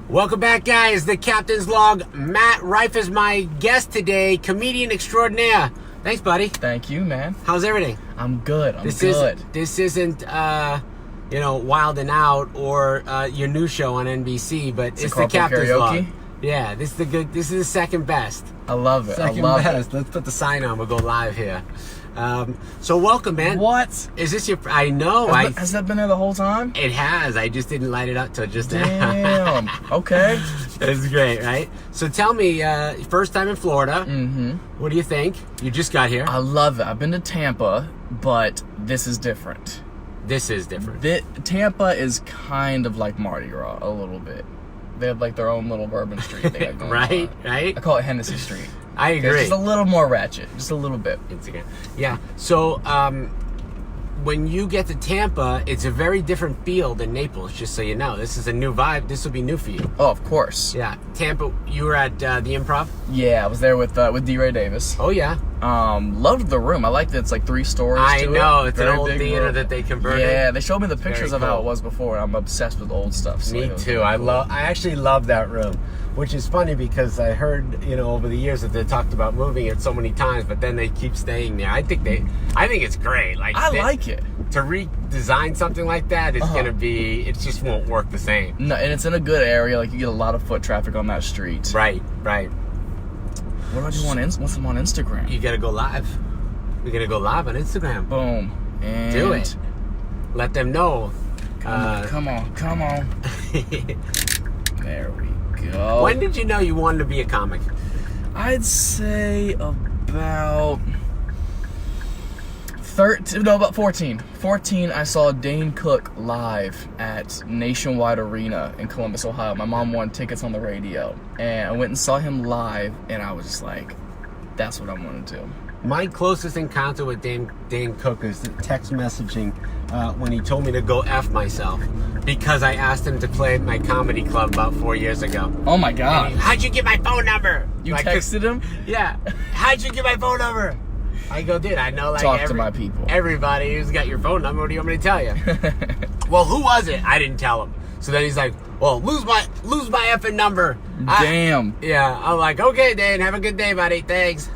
Welcome back, guys. The Captain's Log. Matt Rife is my guest today, comedian extraordinaire. Thanks, buddy. Thank you, man. How's everything? I'm good. This isn't Wild and Out or your new show on NBC, but it's the Captain's Log. Yeah, this is the second best. I love it. Second best. Let's put the sign on. We'll go live here. So welcome, man. What? Is this your... I know. Has that been there the whole time? It has. I just didn't light it up till just now. Damn. Okay. That's great, right? So tell me, first time in Florida. Mm-hmm. What do you think? You just got here. I love it. I've been to Tampa, but this is different. This is different. Tampa is kind of like Mardi Gras, a little bit. They have like their own little Bourbon Street they got going right, on. right. I call it Hennessy Street. I agree. It's just a little more ratchet, just a little bit. Yeah. So when you get to Tampa, it's a very different feel than Naples. Just so you know, this is a new vibe. This will be new for you. Oh, of course. Yeah. Tampa. You were at the Improv. Yeah, I was there with D. Ray Davis. Oh yeah. Loved the room. I liked that it's like 3 stories. I know. It's an Very old big theater room. that they converted. Yeah, they showed me the pictures of cool. how it was before, and I'm obsessed with old stuff. So Me too. I actually love that room, which is funny because I heard over the years that they talked about moving it so many times, but then they keep staying there. I think it's great. I like it. To redesign something like that, it's gonna be. It just won't work the same. No, and it's in a good area. Like you get a lot of foot traffic on that street. Right. What do I do once I'm on Instagram? You gotta go live. We're gonna go live on Instagram. Boom. And do it. Let them know. Come on. There we go. When did you know you wanted to be a comic? I'd say about 14. 14, I saw Dane Cook live at Nationwide Arena in Columbus, Ohio. My mom won tickets on the radio, and I went and saw him live, and I was just like, that's what I want to do. My closest encounter with Dane Cook is the text messaging when he told me to go F myself because I asked him to play at my comedy club about 4 years ago. Oh my God. How'd you get my phone number? You texted him? Yeah. How'd you get my phone number? I go, dude, I know Talk to my people. Everybody who's got your phone number. What do you want me to tell you? Well, who was it? I didn't tell him. So then he's like, well, lose my effing number. Damn. Yeah. I'm like, okay, Dane, have a good day, buddy. Thanks.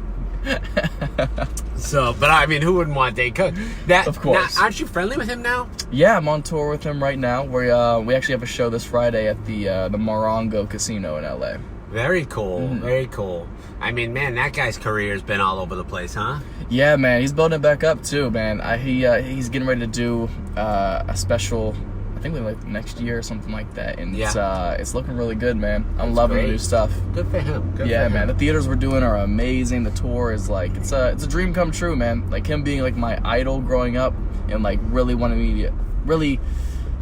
So, but I mean, who wouldn't want Dane Cook? Of course. Now, aren't you friendly with him now? Yeah, I'm on tour with him right now. We actually have a show this Friday at the Morongo Casino in LA. Very cool. Very cool. I mean, man, that guy's career's been all over the place, huh? Yeah, man, he's building it back up too, man. He's getting ready to do a special, I think like next year or something like that, and it's looking really good, man. I'm loving the new stuff. Good for him. Yeah, man. The theaters we're doing are amazing. The tour is like it's a dream come true, man. Like him being like my idol growing up and like really wanting me to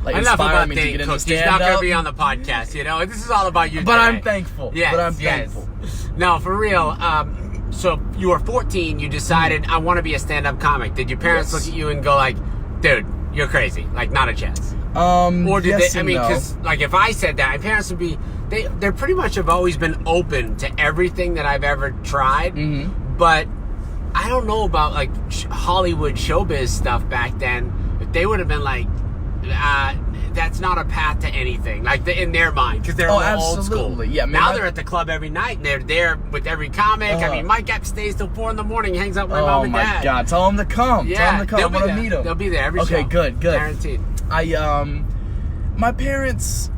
like enough inspire about me to Dane get into Cook. stand He's not going up. to be on the podcast, This is all about you. But today. I'm thankful. Yes. No, for real. So you were 14. You decided I want to be a stand-up comic. Did your parents look at you and go like, "Dude, you're crazy. Like, not a chance." Or did they? I mean, because like if I said that, my parents would be. They're pretty much have always been open to everything that I've ever tried. Mm-hmm. But I don't know about like Hollywood showbiz stuff back then. If they would have been like. That's not a path to anything, like in their mind, because they're old school. Yeah, now they're at the club every night, and they're there with every comic. I mean, Mike Epps stays till 4 in, hangs out with my mom and dad. Oh my God, tell them to come. Yeah, tell them to come. I want to meet them. They'll be there every show. Okay, good. Guaranteed. My parents.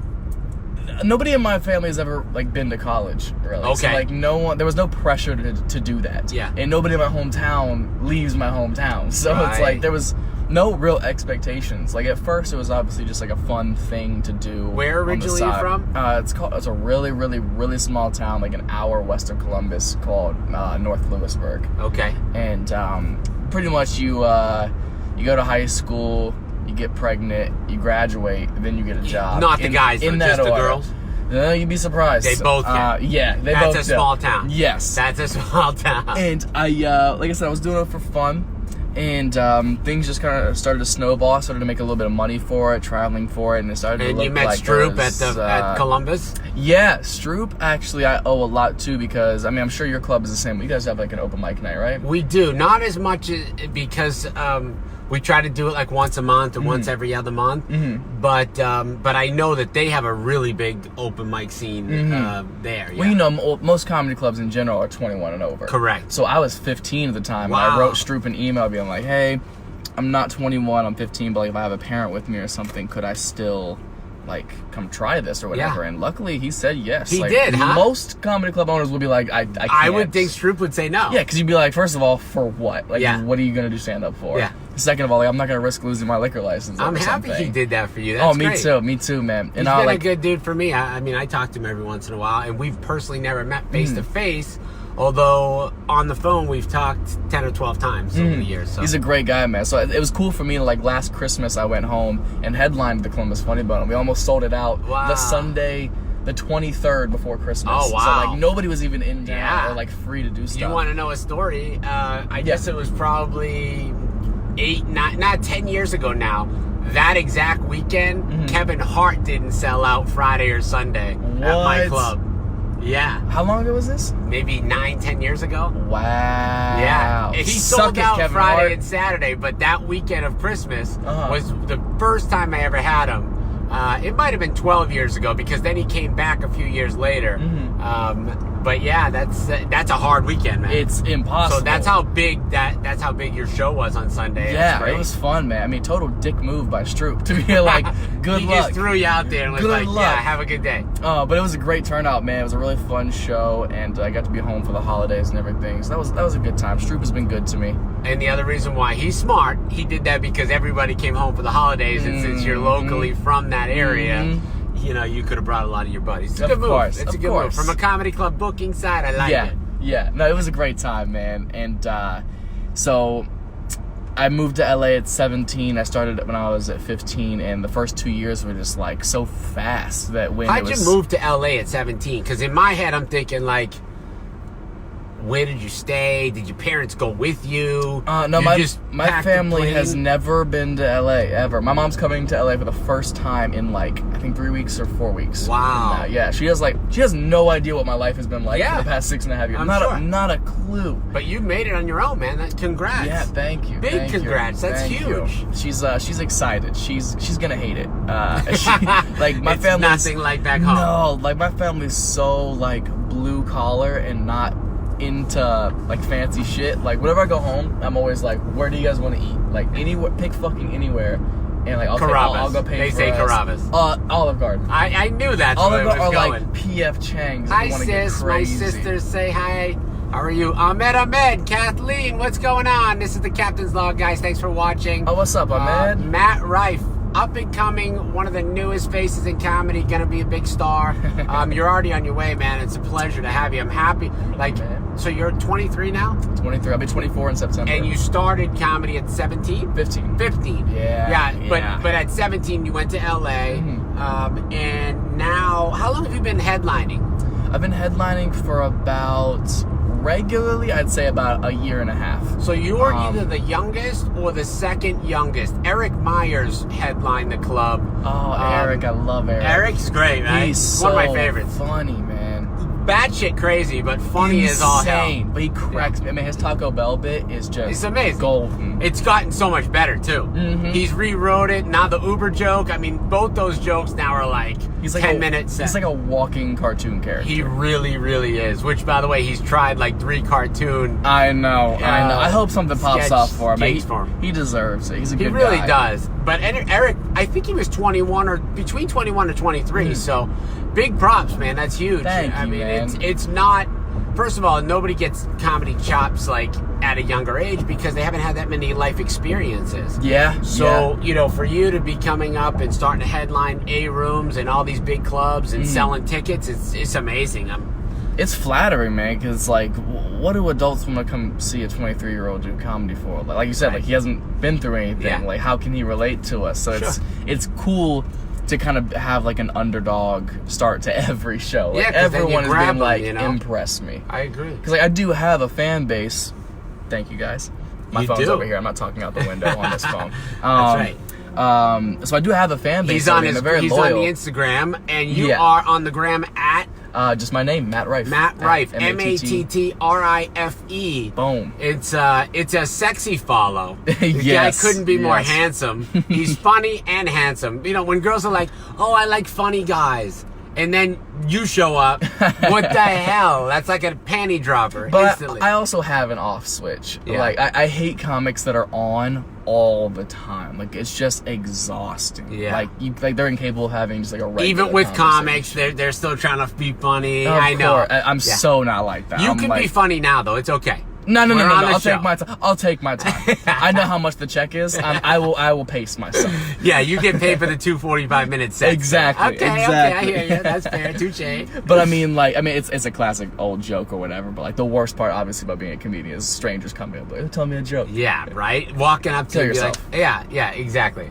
Nobody in my family has ever like been to college, really. Okay. So like no one, there was no pressure to do that. Yeah. And nobody in my hometown leaves my hometown, so it's like there was no real expectations. Like at first, it was obviously just like a fun thing to do. Where originally you from? It's a really, really, really small town, like an hour west of Columbus, called North Lewisburg. Okay. And pretty much you go to high school, you get pregnant, you graduate, and then you get a job. Not the guys, though, just the girls. No, you'd be surprised. They both can. Yeah, they both. That's a small town. Yes. That's a small town. And like I said, I was doing it for fun. And things just kind of started to snowball. I started to make a little bit of money for it, traveling for it, and it started to look like. And you met Stroop at Columbus? Yeah, Stroop, actually, I owe a lot to because, I mean, I'm sure your club is the same. You guys have like an open mic night, right? We do. Not as much because We try to do it like once a month or once every other month. But I know that they have a really big open mic scene there. Well, you know, most comedy clubs in general are 21 and over. Correct. So I was 15 at the time. Wow. And I wrote Stroop an email being like, hey, I'm not 21, I'm 15, but like, if I have a parent with me or something, could I still like come try this or whatever? And luckily he said yes. He like, did, huh? Most comedy club owners would be like, I can't. I would think Stroop would say no. Yeah, because you'd be like, first of all, for what? Like, what are you going to do stand up for? Yeah. Second of all, like, I'm not going to risk losing my liquor license. I'm happy something. he did that for you. That's great. Me too, man. He's been a good dude for me. I mean, I talk to him every once in a while, and we've personally never met face to face. Although on the phone we've talked 10 or 12 times over the years. So. He's a great guy, man. So it was cool for me. Like last Christmas, I went home and headlined the Columbus Funny Bone. We almost sold it out the Sunday, the 23rd before Christmas. Oh wow! So like nobody was even in town or like free to do stuff. You want to know a story? I guess it was probably 10 years ago now. That exact weekend, Kevin Hart didn't sell out Friday or Sunday at my club. Yeah. How long ago was this? Maybe 9-10 years ago. Wow. Yeah. He sold out Kevin Friday Hart. And Saturday, but that weekend of Christmas was the first time I ever had him. It might have been 12 years ago because then he came back a few years later. But yeah, that's a hard weekend, man. It's impossible. So that's how big that's how big your show was on Sunday. Yeah, it was fun, man. I mean, total dick move by Stroop to be like, good luck. He just threw you out there and was like, yeah, have a good day. But it was a great turnout, man. It was a really fun show, and I got to be home for the holidays and everything. So that was a good time. Stroop has been good to me. And the other reason why he's smart, he did that because everybody came home for the holidays, and since you're locally from that area. You know, you could have brought a lot of your buddies. It's a good move. It's a good move. From a comedy club booking side, I like it. Yeah. No, it was a great time, man. And so I moved to LA at 17. I started when I was at 15, and the first 2 years were just like so fast that when How'd you move to LA at 17? Because in my head, I'm thinking like, where did you stay? Did your parents go with you? No, my family has never been to LA ever. My mom's coming to LA for the first time in like I think 3 weeks or 4 weeks. Wow. Yeah, she has no idea what my life has been like for the past 6.5 years. Not a clue. But you made it on your own, man. Congrats. Yeah, thank you. Big congrats. That's huge. She's excited. She's gonna hate it. Like my it's family's nothing like back home. No, like my family's so like blue collar and not into like fancy shit. Like whenever I go home, I'm always like, where do you guys want to eat? Like anywhere, pick fucking anywhere. And like I'll go pay they for say us. Carrabba's. Olive Garden. I knew that's Olive where it was Garden going. Or like P.F. Chang's. Hi sis, my sisters say hi. How are you? Ahmed, Kathleen, what's going on? This is the Captain's Log, guys. Thanks for watching. Oh, what's up, Ahmed? Matt Rife, up and coming, one of the newest faces in comedy, gonna be a big star. You're already on your way, man. It's a pleasure to have you. I'm happy. Like, so you're 23 now? 23. I'll be 24 in September. And you started comedy at 17? 15. 15. Yeah. But at 17 you went to LA. And now, how long have you been headlining? I've been headlining for about, regularly, I'd say about a year and a half. So you are either the youngest or the second youngest. Eric Myers headlined the club. Oh, Eric, I love Eric. Eric's great, right? He's one of my favorites. Funny, man. Batshit crazy, but funny as all hell. But he cracks me. I mean, his Taco Bell bit is just it's amazing. Golden. It's gotten so much better too. He's rewrote it. Now the Uber joke. I mean, both those jokes now are like 10 minutes. He's like a walking cartoon character. He really, really is. Which, by the way, he's tried like 3 cartoon. I know. I hope something pops off for him. He deserves it. He's a good guy. He really does. But Eric, I think he was 21 or between 21 and 23. So big props, man. That's huge. Thank you, man. It's not. First of all, nobody gets comedy chops like at a younger age because they haven't had that many life experiences. Yeah. So, you know, for you to be coming up and starting to headline A rooms and all these big clubs and selling tickets, it's amazing. It's flattering, man, because like, what do adults want to come see a 23-year-old do comedy for? Like you said, like he hasn't been through anything. Yeah. Like, how can he relate to us? So it's cool to kind of have like an underdog start to every show. Like everyone has been like, impress me. I agree. Because like I do have a fan base. Thank you guys. My phone's over here. I'm not talking out the window on this phone. That's right. So I do have a fan base. He's on the Instagram, and you are on the gram at Just my name, Matt Rife. Matt Rife, Mattrife. Boom. It's a sexy follow. The Yes, guy couldn't be more yes. handsome. He's funny and handsome. You know, when girls are like, "Oh, I like funny guys," and then you show up, what the hell? That's like a panty dropper instantly. I also have an off switch. Yeah. Like I hate comics that are on all the time. Like it's just exhausting. Yeah. Like they're incapable of having just like a regular Even with comics, conversation. they're still trying to be funny. Of I know. course. I'm so not like that. You I'm can like, be funny now, though. It's okay. No. We're on the I'll show. take my time. I'll take my time. I know how much the check is. I will pace myself. Yeah, you get paid for the 245-minute sets. Exactly. Okay, I hear you. That's fair. Touche. But I mean, it's a classic old joke or whatever. But like the worst part, obviously, about being a comedian is strangers coming up like, tell me a joke. Yeah, right? Walking up to Kill you, be like, yourself. yeah, exactly.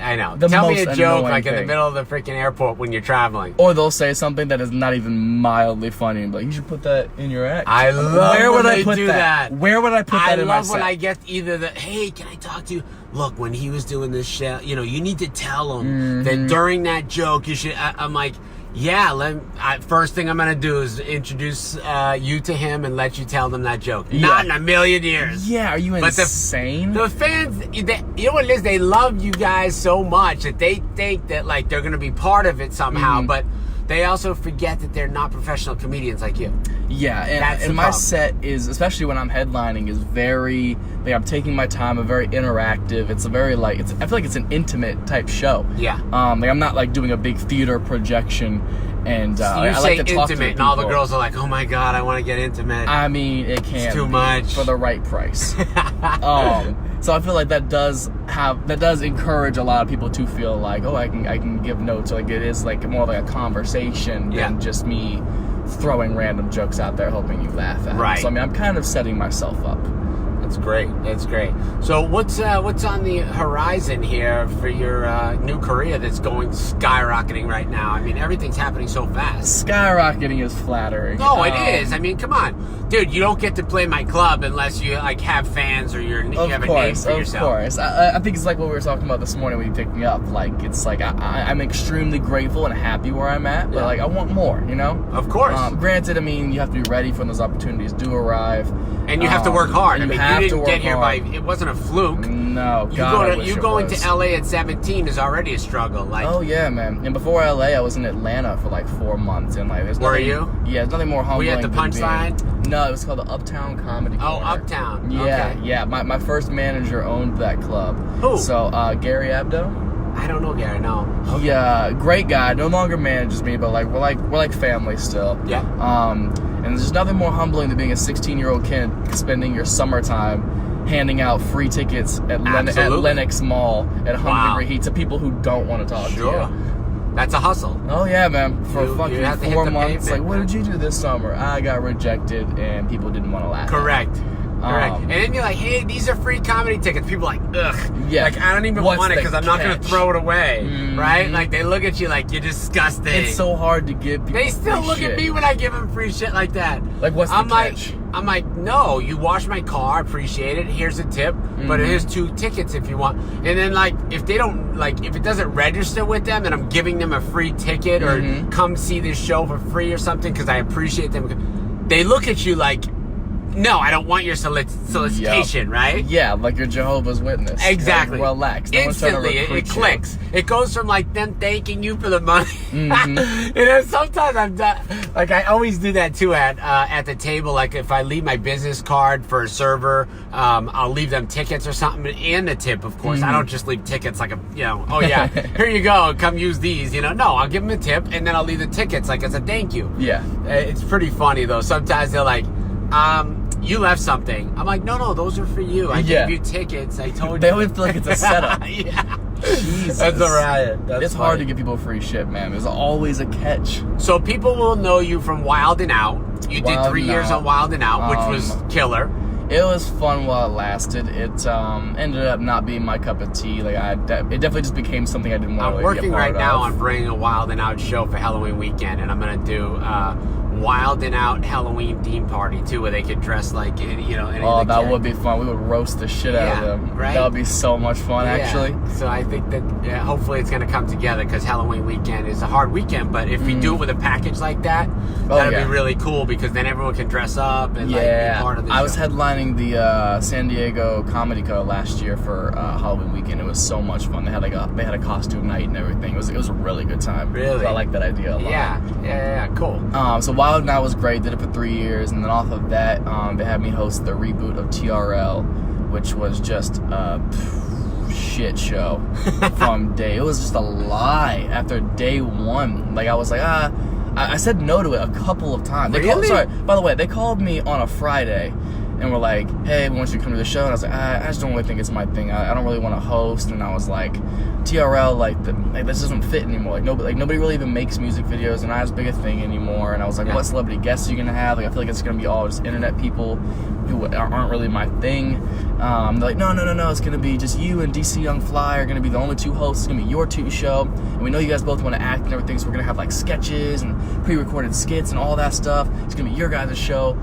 I know. The Tell me most a joke annoying like in the thing. middle of the freaking airport when you're traveling. Or they'll say something that is not even mildly funny and be like, you should put that in your act. I love Where would when I they put do that? that. Where would I put that in my I love set? when I get either the, hey, can I talk to you? Look, when he was doing this shit, you know, you need to tell him that during that joke, you should, I'm like, yeah, first thing I'm going to do is introduce you to him and let you tell them that joke. Yeah. Not in a million years. Yeah, are you But insane? The fans, you know what it is? They love you guys so much that they think that, like, they're going to be part of it somehow, but they also forget that they're not professional comedians like you. Yeah, That's the and my problem. set is, especially when I'm headlining, is very, like, I'm taking my time, I'm very interactive. It's a very, like, I feel like it's an intimate type show. Yeah. Like, I'm not, like, doing a big theater projection, and You I say like to talk to intimate, and all the people. girls are like, oh my God, I want to get intimate. I mean, it can't too be much. for the right price. So I feel like that does encourage a lot of people to feel like, oh, I can give notes. Like it is like more like a conversation than just me throwing random jokes out there hoping you laugh at them. Right. So I mean, I'm kind of setting myself up. That's great. That's great. So what's on the horizon here for your new career that's going skyrocketing right now? I mean, everything's happening so fast. Skyrocketing is flattering. No, it is. I mean, come on, dude. You don't get to play my club unless you like have fans or you have a name for yourself. Of course. I think it's like what we were talking about this morning when you picked me up. Like it's like I'm extremely grateful and happy where I'm at, but like I want more. You know. Of course. Granted, I mean you have to be ready for when those opportunities do arrive, and you have to work hard. I mean, you didn't get here hard. by. It wasn't a fluke. No, God, You going to LA at 17 is already a struggle. Like, oh yeah, man. And before LA, I was in Atlanta for like 4 months, and like, there's Were nothing, you? Yeah, there's nothing more humbling. Were you at the than Punchline? No, it was called the Uptown Comedy Oh, Corner. Uptown. Yeah, Okay. yeah. My first manager owned that club. Who? So Gary Abdo. I don't know, Gary. No. He, great guy. No longer manages me, but like we're like family still. Yeah. And there's nothing more humbling than being a 16-year-old kid spending your summertime handing out free tickets at Lenox Mall at 100 Degree Heat to people who don't want to talk to you. That's a hustle. Oh yeah, man. For You fucking have to hit 4 the months. pavement, Like, what man. did you do this summer? I got rejected and people didn't want to laugh. Correct. Correct. Um, And then you're like, hey, these are free comedy tickets. People are like, ugh. Yeah. Like, I don't even What's want it the because I'm not going to catch? throw it away. Mhm. Right? Like, they look at you like you're disgusting. It's so hard to give people They still free look shit. at me when I give them free shit like that. Like, what's the catch? I'm like, no, you wash my car, appreciate it. Here's a tip, but here's 2 tickets if you want. And then, like, if they don't, like, if it doesn't register with them, and I'm giving them a free ticket or come see this show for free or something because I appreciate them, they look at you like, no, I don't want your solicitation, right? Yeah, like you're Jehovah's Witness. Exactly. Like, relax. No one's trying to Instantly, it recruit you. clicks. It goes from like them thanking you for the money. And then sometimes I'm done. Like I always do that too at the table. Like if I leave my business card for a server, I'll leave them tickets or something and a tip. Of course, I don't just leave tickets like oh yeah, here you go, come use these. No, I'll give them a tip and then I'll leave the tickets like as a thank you. Yeah. It's pretty funny though. Sometimes they're like, you left something. I'm like, no, those are for you. I gave you tickets. I told you. They always feel like it's a setup. Yeah. Jesus. That's a riot. It's hard to give people free shit, man. There's always a catch. So people will know you from Wild and Out. You did 3 years on Wild and Out, which was killer. It was fun while it lasted. It ended up not being my cup of tea. Like it definitely just became something I didn't want to I'm really working be a part right now of. on bringing a Wild and Out show for Halloween weekend, and I'm gonna do wild and out Halloween theme party too, where they could dress like Oh, that would be fun. We would roast the shit out of them. Right? That would be so much fun, actually. So I think that hopefully it's going to come together, because Halloween weekend is a hard weekend. But if we do it with a package like that, that'd be really cool, because then everyone can dress up and like, be part of the show. I was headlining the San Diego Comedy Co last year for Halloween weekend. It was so much fun. They had a costume night and everything. It was a really good time. Really? So I like that idea a lot. Yeah, cool. So Wild Now was great. Did it for 3 years, and then off of that, they had me host the reboot of TRL, which was just a shit show from day. It was just a lie after day one. Like, I was like, I said no to it a couple of times. Really? By the way, they called me on a Friday and were like, hey, we want you to come to the show. And I was like, I just don't really think it's my thing. I don't really want to host. And I was like, TRL, this doesn't fit anymore. Nobody really even makes music videos, and not as big a thing anymore. And I was like, what celebrity guests are you gonna have? Like, I feel like it's gonna be all just internet people who aren't really my thing. They're like, no, it's gonna be just you and DC Young Fly are gonna be the only two hosts. It's gonna be your two show, and we know you guys both want to act and everything, so we're gonna have like sketches and pre-recorded skits and all that stuff. It's gonna be your guys' show.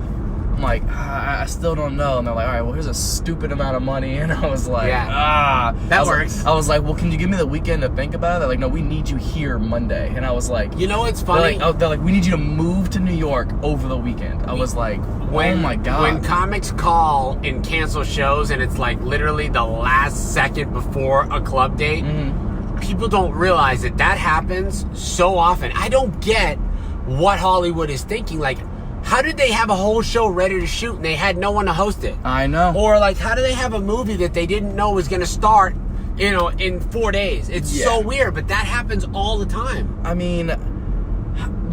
I'm like, I still don't know. And they're like, all right, well, here's a stupid amount of money. And I was like, that works. I was like, well, can you give me the weekend to think about it? They're like, no, we need you here Monday. And I was like, you know what's funny? They're like, we need you to move to New York over the weekend. I was like, oh my God. When comics call and cancel shows, and it's like literally the last second before a club date, people don't realize that happens so often. I don't get what Hollywood is thinking. Like, how did they have a whole show ready to shoot and they had no one to host it? I know. Or like, how do they have a movie that they didn't know was going to start, in 4 days? It's so weird, but that happens all the time. I mean,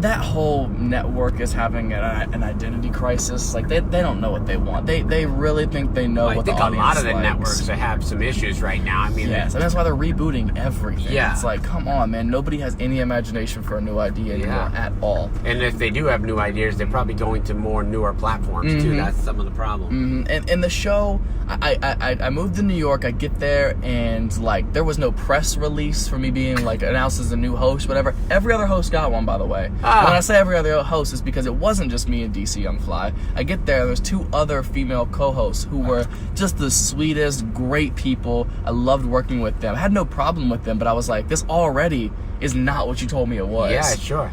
that whole network is having an identity crisis. Like, they don't know what they want. They really think they know what the audience likes. I think a lot of the networks have some issues right now. I mean, yes, and that's why they're rebooting everything. Yeah. It's like, come on, man. Nobody has any imagination for a new idea anymore at all. And if they do have new ideas, they're probably going to more newer platforms too. That's some of the problem. And the show, I moved to New York. I get there, and like, there was no press release for me being like announced as a new host, whatever. Every other host got one, by the way. When I say every other host, it's because it wasn't just me and DC Young Fly. I get there, there's 2 other female co-hosts who were just the sweetest, great people. I loved working with them. I had no problem with them, but I was like, this already is not what you told me it was. Yeah, sure.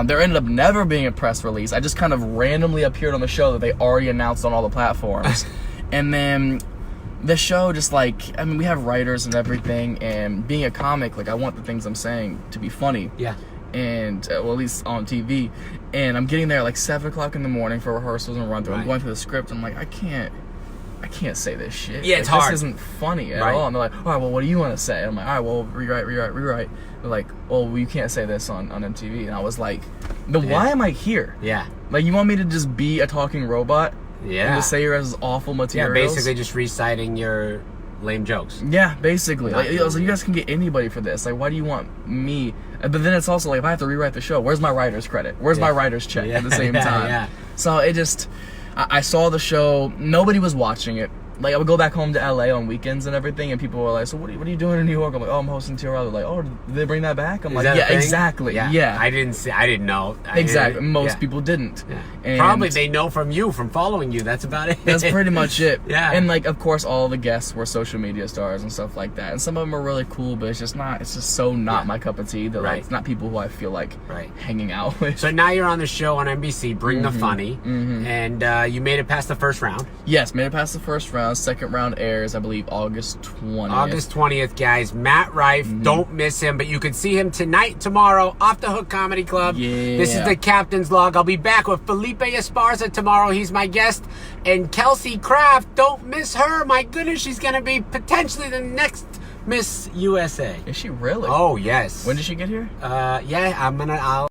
There ended up never being a press release. I just kind of randomly appeared on the show that they already announced on all the platforms. And then the show just like, I mean, we have writers and everything, and being a comic, like, I want the things I'm saying to be funny. Yeah. And well, at least on TV, and I'm getting there like 7 o'clock in the morning for rehearsals and run through. I'm going through the script. I'm like, I can't say this shit. Yeah, like, it's hard. This isn't funny at all. And they're like, all right, well, what do you want to say? And I'm like, all right, well, rewrite. They're like, well, you can't say this on MTV. And I was like, why am I here? Yeah. Like, you want me to just be a talking robot? Yeah. And just say your awful materials? Yeah, basically just reciting your lame jokes. Yeah, basically. Like, I was like, you guys can get anybody for this. Like, why do you want me? But then it's also like, if I have to rewrite the show, where's my writer's credit? Where's my writer's check at the same time? Yeah. So it just, I saw the show. Nobody was watching it. Like, I would go back home to LA on weekends and everything, and people were like, so what are you doing in New York? I'm like, oh, I'm hosting TRL. They're like, oh, did they bring that back? I'm like, yeah, exactly. Yeah. I didn't know. Exactly. Most people didn't. Yeah. And probably they know from following you. That's about it. That's pretty much it. Yeah. And like, of course, all the guests were social media stars and stuff like that. And some of them are really cool, but it's just so not my cup of tea. That like, it's not people who I feel like hanging out with. So now you're on the show on NBC, Bring the Funny, and you made it past the first round. Yes, made it past the first round. Second round airs, I believe, August 20th. August 20th, guys. Matt Rife, don't miss him. But you can see him tonight, tomorrow, Off the Hook Comedy Club. Yeah. This is the Captain's Log. I'll be back with Felipe Esparza tomorrow. He's my guest. And Kelsey Kraft, don't miss her. My goodness, she's going to be potentially the next Miss USA. Is she really? Oh, yes. When did she get here? Yeah, I'll